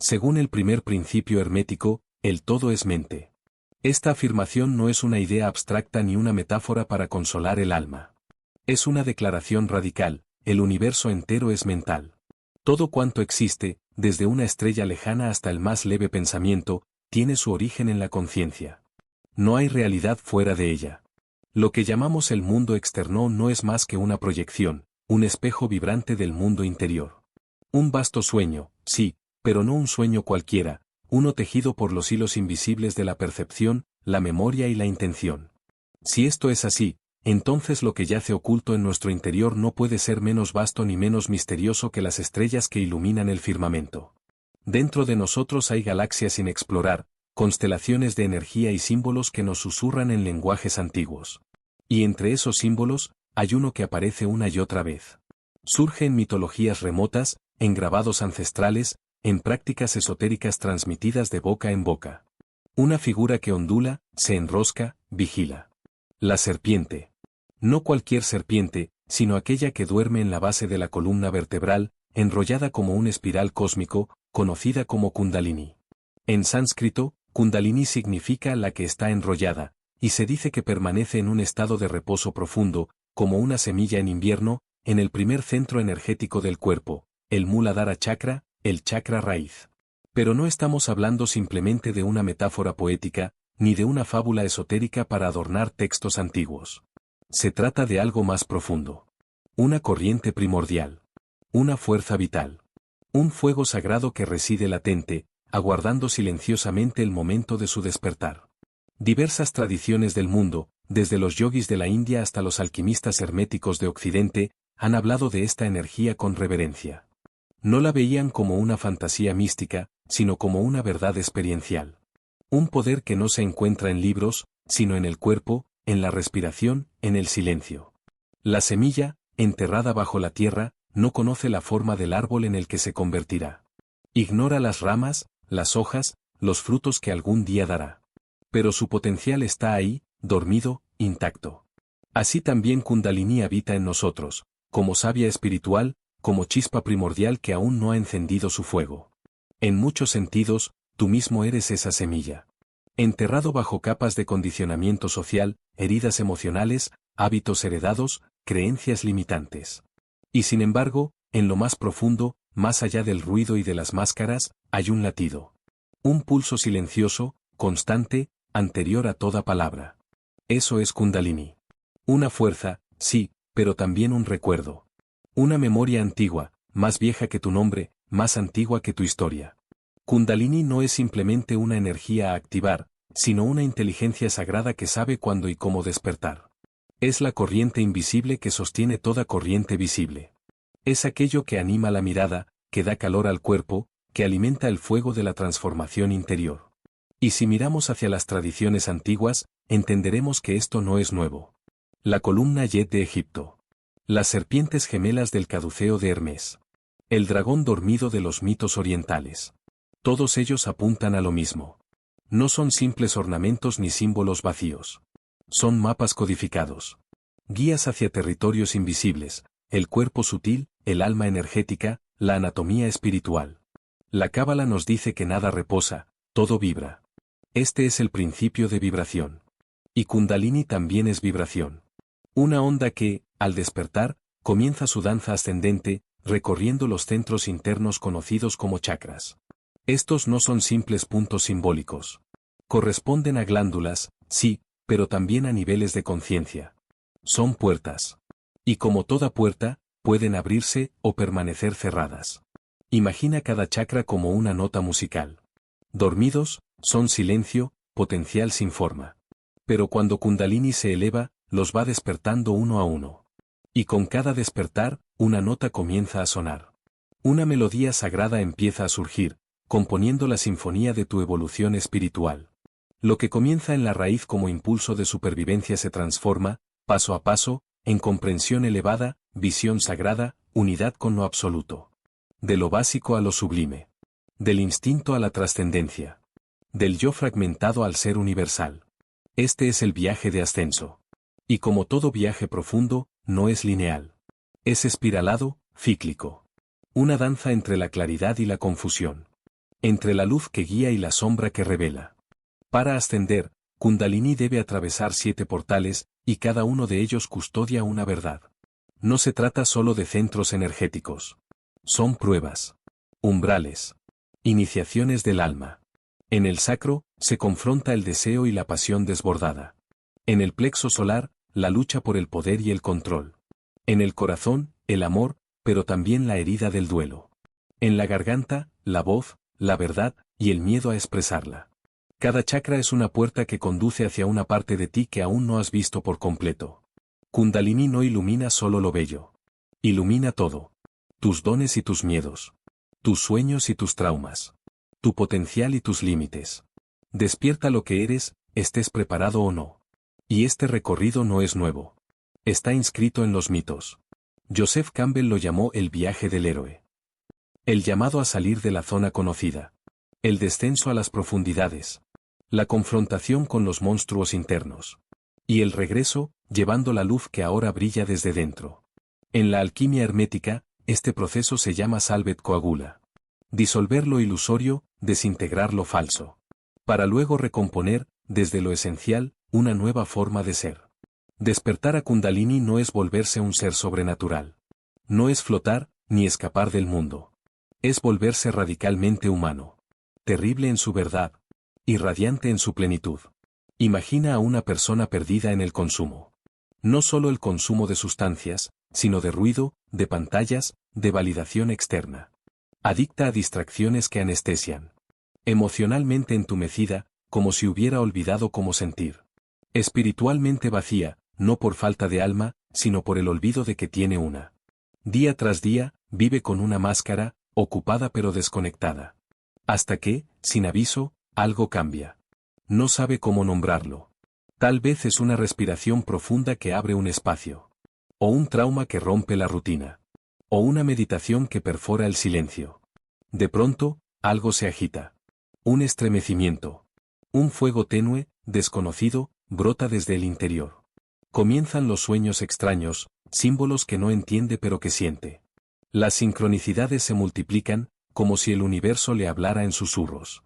Según el primer principio hermético, el todo es mente. Esta afirmación no es una idea abstracta ni una metáfora para consolar el alma. Es una declaración radical, el universo entero es mental. Todo cuanto existe, desde una estrella lejana hasta el más leve pensamiento, tiene su origen en la conciencia. No hay realidad fuera de ella. Lo que llamamos el mundo externo no es más que una proyección, un espejo vibrante del mundo interior. Un vasto sueño, sí, pero no un sueño cualquiera, uno tejido por los hilos invisibles de la percepción, la memoria y la intención. Si esto es así, entonces lo que yace oculto en nuestro interior no puede ser menos vasto ni menos misterioso que las estrellas que iluminan el firmamento. Dentro de nosotros hay galaxias sin explorar, constelaciones de energía y símbolos que nos susurran en lenguajes antiguos. Y entre esos símbolos, hay uno que aparece una y otra vez. Surge en mitologías remotas, en grabados ancestrales, en prácticas esotéricas transmitidas de boca en boca. Una figura que ondula, se enrosca, vigila. La serpiente. No cualquier serpiente, sino aquella que duerme en la base de la columna vertebral, enrollada como un espiral cósmico, conocida como Kundalini. En sánscrito, Kundalini significa la que está enrollada, y se dice que permanece en un estado de reposo profundo, como una semilla en invierno, en el primer centro energético del cuerpo, el Muladhara Chakra, el chakra raíz. Pero no estamos hablando simplemente de una metáfora poética, ni de una fábula esotérica para adornar textos antiguos. Se trata de algo más profundo. Una corriente primordial. Una fuerza vital. Un fuego sagrado que reside latente, aguardando silenciosamente el momento de su despertar. Diversas tradiciones del mundo, desde los yogis de la India hasta los alquimistas herméticos de Occidente, han hablado de esta energía con reverencia. No la veían como una fantasía mística, sino como una verdad experiencial. Un poder que no se encuentra en libros, sino en el cuerpo, en la respiración, en el silencio. La semilla, enterrada bajo la tierra, no conoce la forma del árbol en el que se convertirá. Ignora las ramas, las hojas, los frutos que algún día dará. Pero su potencial está ahí, dormido, intacto. Así también Kundalini habita en nosotros, como savia espiritual, como chispa primordial que aún no ha encendido su fuego. En muchos sentidos, tú mismo eres esa semilla. Enterrado bajo capas de condicionamiento social, heridas emocionales, hábitos heredados, creencias limitantes. Y sin embargo, en lo más profundo, más allá del ruido y de las máscaras, hay un latido. Un pulso silencioso, constante, anterior a toda palabra. Eso es Kundalini. Una fuerza, sí, pero también un recuerdo. Una memoria antigua, más vieja que tu nombre, más antigua que tu historia. Kundalini no es simplemente una energía a activar, sino una inteligencia sagrada que sabe cuándo y cómo despertar. Es la corriente invisible que sostiene toda corriente visible. Es aquello que anima la mirada, que da calor al cuerpo, que alimenta el fuego de la transformación interior. Y si miramos hacia las tradiciones antiguas, entenderemos que esto no es nuevo. La columna Yed de Egipto. Las serpientes gemelas del caduceo de Hermes. El dragón dormido de los mitos orientales. Todos ellos apuntan a lo mismo. No son simples ornamentos ni símbolos vacíos. Son mapas codificados. Guías hacia territorios invisibles, el cuerpo sutil, el alma energética, la anatomía espiritual. La Cábala nos dice que nada reposa, todo vibra. Este es el principio de vibración. Y Kundalini también es vibración. Una onda que, al despertar, comienza su danza ascendente, recorriendo los centros internos conocidos como chakras. Estos no son simples puntos simbólicos. Corresponden a glándulas, sí, pero también a niveles de conciencia. Son puertas. Y como toda puerta, pueden abrirse o permanecer cerradas. Imagina cada chakra como una nota musical. Dormidos, son silencio, potencial sin forma. Pero cuando Kundalini se eleva, los va despertando uno a uno. Y con cada despertar, una nota comienza a sonar. Una melodía sagrada empieza a surgir, componiendo la sinfonía de tu evolución espiritual. Lo que comienza en la raíz como impulso de supervivencia se transforma, paso a paso, en comprensión elevada, visión sagrada, unidad con lo absoluto. De lo básico a lo sublime. Del instinto a la trascendencia. Del yo fragmentado al ser universal. Este es el viaje de ascenso. Y como todo viaje profundo, no es lineal. Es espiralado, cíclico. Una danza entre la claridad y la confusión. entre la luz que guía y la sombra que revela. Para ascender, Kundalini debe atravesar 7 portales, y cada uno de ellos custodia una verdad. No se trata solo de centros energéticos. Son pruebas, umbrales, iniciaciones del alma. En el sacro, se confronta el deseo y la pasión desbordada. En el plexo solar, la lucha por el poder y el control. En el corazón, el amor, pero también la herida del duelo. En la garganta, la voz, la verdad, y el miedo a expresarla. Cada chakra es una puerta que conduce hacia una parte de ti que aún no has visto por completo. Kundalini no ilumina solo lo bello. Ilumina todo. Tus dones y tus miedos. Tus sueños y tus traumas. Tu potencial y tus límites. Despierta lo que eres, estés preparado o no. Y este recorrido no es nuevo. Está inscrito en los mitos. Joseph Campbell lo llamó el viaje del héroe. El llamado a salir de la zona conocida. El descenso a las profundidades. La confrontación con los monstruos internos. Y el regreso, llevando la luz que ahora brilla desde dentro. En la alquimia hermética, este proceso se llama Salvet Coagula. Disolver lo ilusorio, desintegrar lo falso. Para luego recomponer, desde lo esencial, una nueva forma de ser. Despertar a Kundalini no es volverse un ser sobrenatural. No es flotar, ni escapar del mundo. Es volverse radicalmente humano. Terrible en su verdad. Y radiante en su plenitud. Imagina a una persona perdida en el consumo. No solo el consumo de sustancias, sino de ruido, de pantallas, de validación externa. Adicta a distracciones que anestesian. Emocionalmente entumecida, como si hubiera olvidado cómo sentir. Espiritualmente vacía, no por falta de alma, sino por el olvido de que tiene una. Día tras día, vive con una máscara, ocupada pero desconectada. Hasta que, sin aviso, algo cambia. No sabe cómo nombrarlo. Tal vez es una respiración profunda que abre un espacio. O un trauma que rompe la rutina. O una meditación que perfora el silencio. De pronto, algo se agita. Un estremecimiento. Un fuego tenue, desconocido, brota desde el interior. Comienzan los sueños extraños, símbolos que no entiende pero que siente. Las sincronicidades se multiplican, como si el universo le hablara en susurros.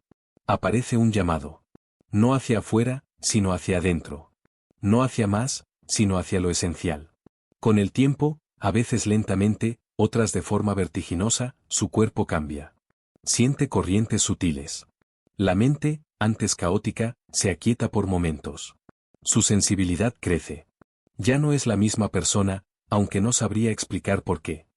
Aparece un llamado. No hacia afuera, sino hacia adentro. No hacia más, sino hacia lo esencial. Con el tiempo, a veces lentamente, otras de forma vertiginosa, su cuerpo cambia. Siente corrientes sutiles. La mente, antes caótica, se aquieta por momentos. Su sensibilidad crece. Ya no es la misma persona, aunque no sabría explicar por qué.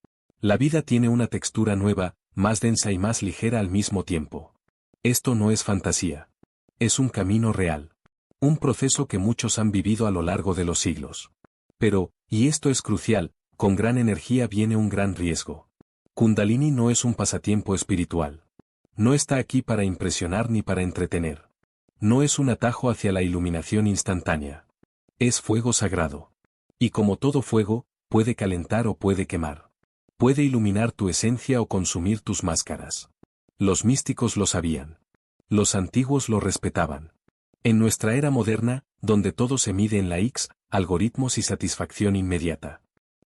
La vida tiene una textura nueva, más densa y más ligera al mismo tiempo. Esto no es fantasía. Es un camino real. Un proceso que muchos han vivido a lo largo de los siglos. Pero, y esto es crucial, con gran energía viene un gran riesgo. Kundalini no es un pasatiempo espiritual. No está aquí para impresionar ni para entretener. No es un atajo hacia la iluminación instantánea. Es fuego sagrado. Y como todo fuego, puede calentar o puede quemar. Puede iluminar tu esencia o consumir tus máscaras. Los místicos lo sabían. Los antiguos lo respetaban. En nuestra era moderna, donde todo se mide en likes, algoritmos y satisfacción inmediata.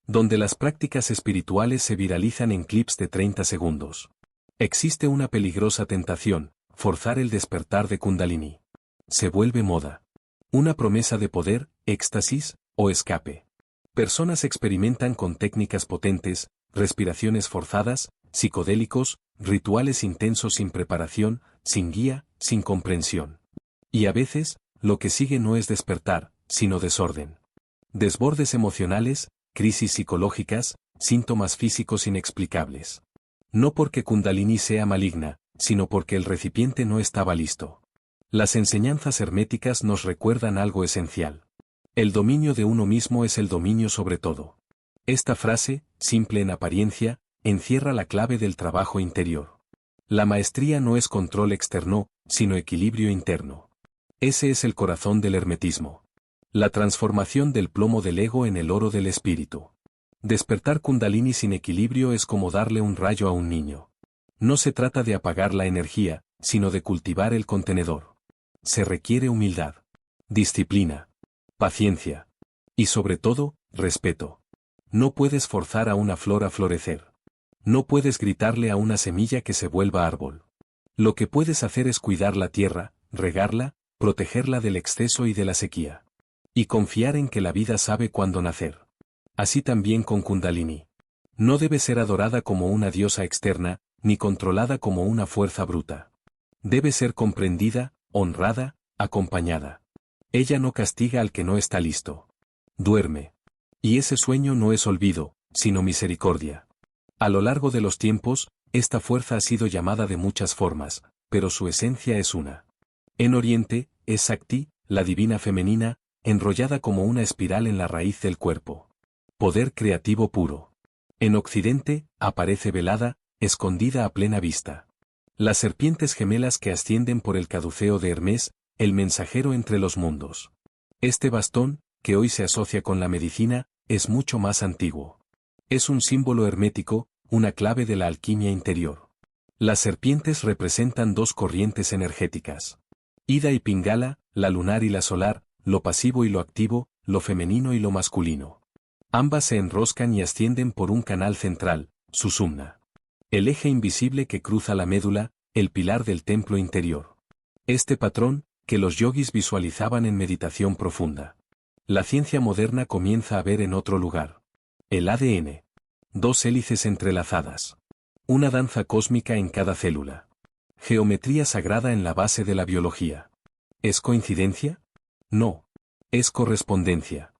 Donde las prácticas espirituales se viralizan en clips de 30 segundos. Existe una peligrosa tentación, forzar el despertar de Kundalini. Se vuelve moda. Una promesa de poder, éxtasis, o escape. Personas experimentan con técnicas potentes, respiraciones forzadas, psicodélicos, rituales intensos sin preparación, sin guía, sin comprensión. Y a veces, lo que sigue no es despertar, sino desorden. Desbordes emocionales, crisis psicológicas, síntomas físicos inexplicables. No porque Kundalini sea maligna, sino porque el recipiente no estaba listo. Las enseñanzas herméticas nos recuerdan algo esencial. El dominio de uno mismo es el dominio sobre todo. Esta frase, simple en apariencia, encierra la clave del trabajo interior. La maestría no es control externo, sino equilibrio interno. Ese es el corazón del hermetismo. La transformación del plomo del ego en el oro del espíritu. Despertar Kundalini sin equilibrio es como darle un rayo a un niño. No se trata de apagar la energía, sino de cultivar el contenedor. Se requiere humildad, disciplina, paciencia. Y sobre todo, respeto. No puedes forzar a una flor a florecer. No puedes gritarle a una semilla que se vuelva árbol. Lo que puedes hacer es cuidar la tierra, regarla, protegerla del exceso y de la sequía. Y confiar en que la vida sabe cuándo nacer. Así también con Kundalini. No debe ser adorada como una diosa externa, ni controlada como una fuerza bruta. Debe ser comprendida, honrada, acompañada. Ella no castiga al que no está listo. Duerme. Y ese sueño no es olvido, sino misericordia. A lo largo de los tiempos, esta fuerza ha sido llamada de muchas formas, pero su esencia es una. En Oriente, es Shakti, la divina femenina, enrollada como una espiral en la raíz del cuerpo. Poder creativo puro. En Occidente, aparece velada, escondida a plena vista. Las serpientes gemelas que ascienden por el caduceo de Hermes, el mensajero entre los mundos. Este bastón, que hoy se asocia con la medicina, es mucho más antiguo. Es un símbolo hermético, una clave de la alquimia interior. Las serpientes representan dos corrientes energéticas. Ida y Pingala, la lunar y la solar, lo pasivo y lo activo, lo femenino y lo masculino. Ambas se enroscan y ascienden por un canal central, Sushumna. El eje invisible que cruza la médula, el pilar del templo interior. Este patrón, que los yogis visualizaban en meditación profunda. La ciencia moderna comienza a ver en otro lugar. El ADN. Dos hélices entrelazadas. Una danza cósmica en cada célula. Geometría sagrada en la base de la biología. ¿Es coincidencia? No. Es correspondencia.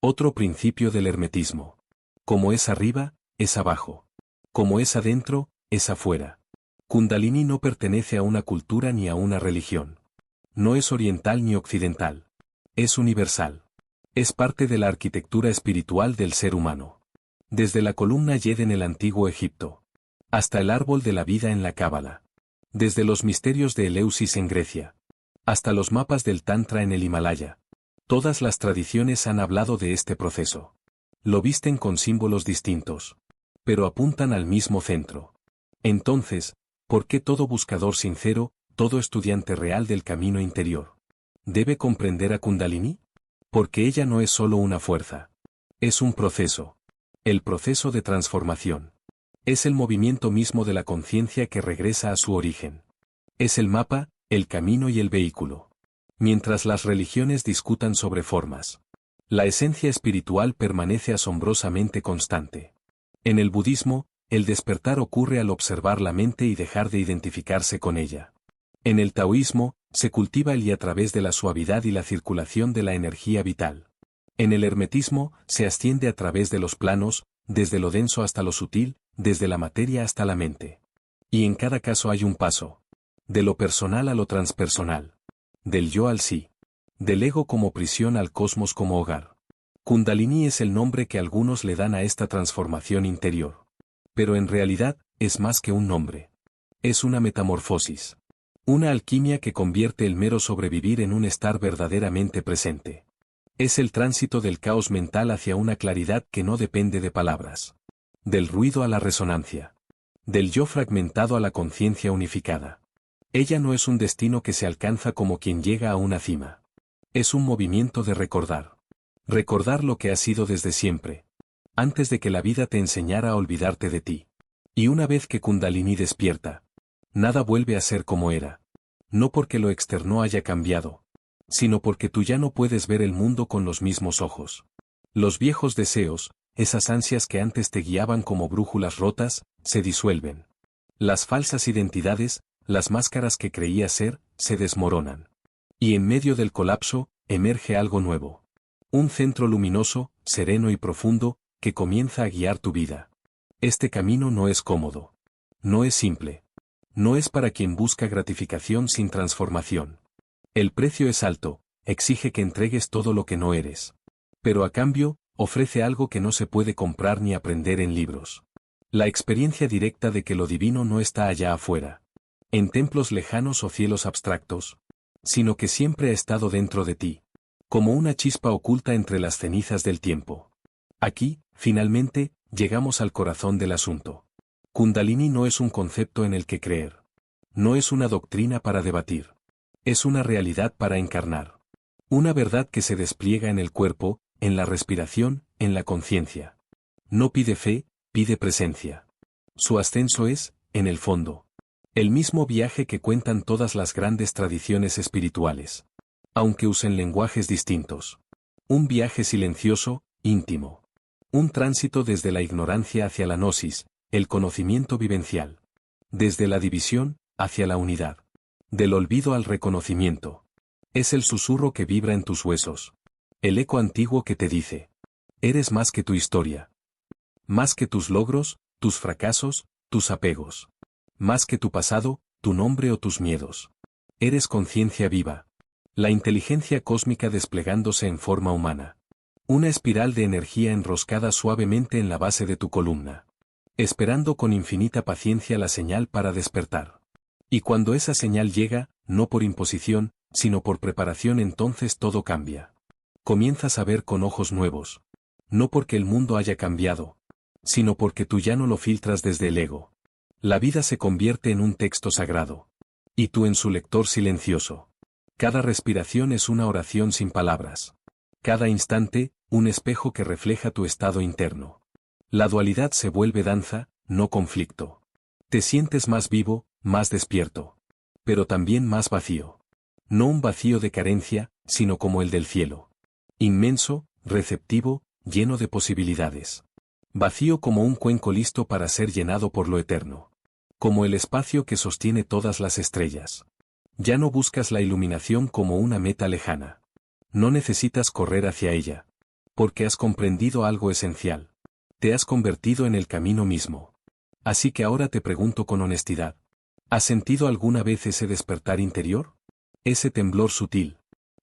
Otro principio del hermetismo. Como es arriba, es abajo. Como es adentro, es afuera. Kundalini no pertenece a una cultura ni a una religión. No es oriental ni occidental. Es universal. Es parte de la arquitectura espiritual del ser humano. Desde la columna Yed en el antiguo Egipto. Hasta el árbol de la vida en la Cábala. Desde los misterios de Eleusis en Grecia. Hasta los mapas del Tantra en el Himalaya. Todas las tradiciones han hablado de este proceso. Lo visten con símbolos distintos. Pero apuntan al mismo centro. Entonces, ¿por qué todo buscador sincero, todo estudiante real del camino interior, debe comprender a Kundalini? Porque ella no es solo una fuerza. Es un proceso. El proceso de transformación. Es el movimiento mismo de la conciencia que regresa a su origen. Es el mapa, el camino y el vehículo. Mientras las religiones discutan sobre formas, la esencia espiritual permanece asombrosamente constante. En el budismo, el despertar ocurre al observar la mente y dejar de identificarse con ella. En el taoísmo, se cultiva el y a través de la suavidad y la circulación de la energía vital. En el hermetismo, se asciende a través de los planos, desde lo denso hasta lo sutil, desde la materia hasta la mente. Y en cada caso hay un paso. De lo personal a lo transpersonal. Del yo al sí. Del ego como prisión al cosmos como hogar. Kundalini es el nombre que algunos le dan a esta transformación interior. Pero en realidad, es más que un nombre. Es una metamorfosis. Una alquimia que convierte el mero sobrevivir en un estar verdaderamente presente. Es el tránsito del caos mental hacia una claridad que no depende de palabras. Del ruido a la resonancia. Del yo fragmentado a la conciencia unificada. Ella no es un destino que se alcanza como quien llega a una cima. Es un movimiento de recordar. Recordar lo que has sido desde siempre. Antes de que la vida te enseñara a olvidarte de ti. Y una vez que Kundalini despierta, nada vuelve a ser como era. No porque lo externo haya cambiado, sino porque tú ya no puedes ver el mundo con los mismos ojos. Los viejos deseos, esas ansias que antes te guiaban como brújulas rotas, se disuelven. Las falsas identidades, las máscaras que creías ser, se desmoronan. Y en medio del colapso, emerge algo nuevo. Un centro luminoso, sereno y profundo, que comienza a guiar tu vida. Este camino no es cómodo. No es simple. No es para quien busca gratificación sin transformación. El precio es alto, exige que entregues todo lo que no eres. Pero a cambio, ofrece algo que no se puede comprar ni aprender en libros. La experiencia directa de que lo divino no está allá afuera, en templos lejanos o cielos abstractos, sino que siempre ha estado dentro de ti, como una chispa oculta entre las cenizas del tiempo. Aquí, finalmente, llegamos al corazón del asunto. Kundalini no es un concepto en el que creer. No es una doctrina para debatir. Es una realidad para encarnar. Una verdad que se despliega en el cuerpo, en la respiración, en la conciencia. No pide fe, pide presencia. Su ascenso es, en el fondo, El mismo viaje que cuentan todas las grandes tradiciones espirituales. Aunque usen lenguajes distintos. Un viaje silencioso, íntimo. Un tránsito desde la ignorancia hacia la gnosis, el conocimiento vivencial. Desde la división, hacia la unidad. Del olvido al reconocimiento. Es el susurro que vibra en tus huesos. El eco antiguo que te dice: eres más que tu historia. Más que tus logros, tus fracasos, tus apegos. Más que tu pasado, tu nombre o tus miedos. Eres conciencia viva. La inteligencia cósmica desplegándose en forma humana. Una espiral de energía enroscada suavemente en la base de tu columna. Esperando con infinita paciencia la señal para despertar. Y cuando esa señal llega, no por imposición, sino por preparación, entonces todo cambia. Comienzas a ver con ojos nuevos. No porque el mundo haya cambiado, sino porque tú ya no lo filtras desde el ego. La vida se convierte en un texto sagrado. Y tú en su lector silencioso. Cada respiración es una oración sin palabras. Cada instante, un espejo que refleja tu estado interno. La dualidad se vuelve danza, no conflicto. Te sientes más vivo, más despierto. Pero también más vacío. No un vacío de carencia, sino como el del cielo. Inmenso, receptivo, lleno de posibilidades. Vacío como un cuenco listo para ser llenado por lo eterno. Como el espacio que sostiene todas las estrellas. Ya no buscas la iluminación como una meta lejana. No necesitas correr hacia ella. Porque has comprendido algo esencial. Te has convertido en el camino mismo. Así que ahora te pregunto con honestidad. ¿Has sentido alguna vez ese despertar interior? Ese temblor sutil.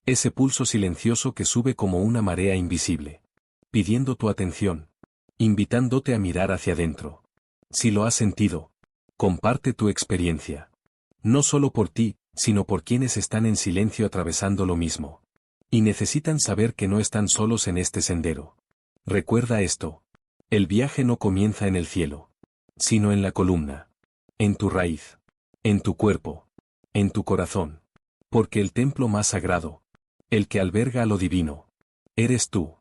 Ese pulso silencioso que sube como una marea invisible. Pidiendo tu atención. Invitándote a mirar hacia adentro. Si lo has sentido, comparte tu experiencia. No solo por ti, sino por quienes están en silencio atravesando lo mismo. Y necesitan saber que no están solos en este sendero. Recuerda esto. El viaje no comienza en el cielo, sino en la columna. En tu raíz. En tu cuerpo. En tu corazón. Porque el templo más sagrado, el que alberga a lo divino, eres tú.